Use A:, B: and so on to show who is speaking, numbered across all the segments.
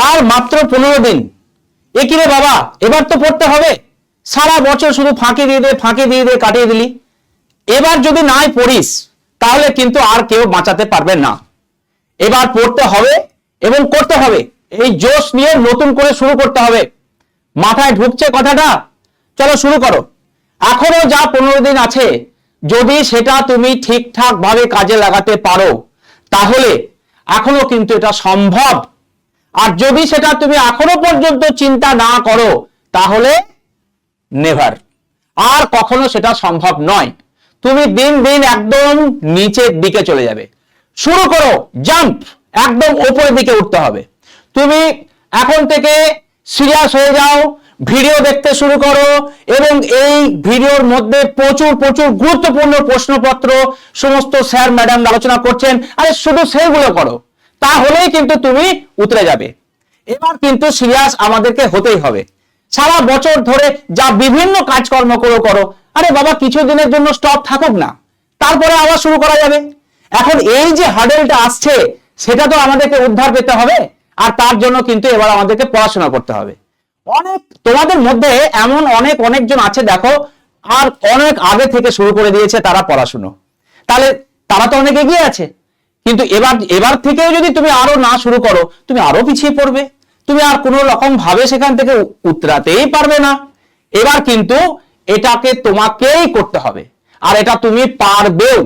A: আর মাত্র 15 দিন। এ কি রে বাবা, এবার তো পড়তে হবে, সারা বছর শুধু ফাঁকি দিয়ে দে কাটিয়ে দিলি। এবার যদি নাই পড়িস তাহলে কিন্তু আর কেউ বাঁচাতে পারবে না। এবার পড়তে হবে এবং করতে হবে, এই জোশ নিয়ে নতুন করে শুরু করতে হবে। মাথায় ঢুকছে কথাটা? চলো শুরু করো। এখনো যা 15 দিন আছে, যদি সেটা তুমি ঠিকঠাক ভাবে কাজে লাগাতে পারো তাহলে এখনো কিন্তু এটা সম্ভব। আর যদি সেটা তুমি এখনো পর্যন্ত চিন্তা না করো তাহলে নেভার, আর কখনো সেটা সম্ভব নয়। তুমি দিন দিন একদম নিচের দিকে চলে যাবে। শুরু করো জাম্প, একদম উপরের দিকে উঠতে হবে। তুমি এখন থেকে সিরিয়াস হয়ে যাও, ভিডিও দেখতে শুরু করো এবং এই ভিডিওর মধ্যে প্রচুর প্রচুর গুরুত্বপূর্ণ প্রশ্নপত্র সমস্ত স্যার ম্যাডাম আলোচনা করছেন, আরে শুধু সেইগুলো করো, তাহলেই কিন্তু তুমি উতরে যাবে। এবার কিন্তু সিরিয়াস আমাদেরকে হতেই হবে। সারা বছর ধরে যা বিভিন্ন কাজকর্ম করো, আরে বাবা কিছু দিনের জন্য স্টপ থাকুক না, তারপরে আবার শুরু করা যাবে। এখন এই যে হার্ডেলটা আসছে সেটা তো আমাদেরকে উদ্ধার পেতে হবে, আর তার জন্য কিন্তু এবার আমাদেরকে পড়াশোনা করতে হবে। অনেক তোমাদের মধ্যে এমন অনেকজন আছে দেখো, আর অনেক আগে থেকে শুরু করে দিয়েছে তারা পড়াশুনো, তাহলে তারা তো অনেক এগিয়ে আছে। কিন্তু এবার থেকেও যদি তুমি আরো না শুরু করো, তুমি আরো পিছিয়ে পড়বে, তুমি আর কোনো রকম ভাবে সেখান থেকে উতরাতেই পারবে না। এবার কিন্তু এটাকে তোমাকেই করতে হবে, আর এটা তুমি পারবেও।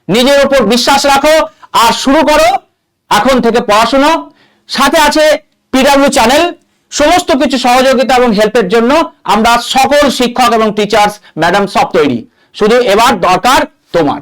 A: নিজের উপর বিশ্বাস রাখো আর শুরু করো এখন থেকে পড়াশোনা। সাথে আছে পিডব্লিউ চ্যানেল, সমস্ত কিছু সহযোগিতা এবং হেল্পের জন্য আমরা সকল শিক্ষক এবং টিচার্স ম্যাডাম সব তৈরি। শুধু এবার দরকার তোমার।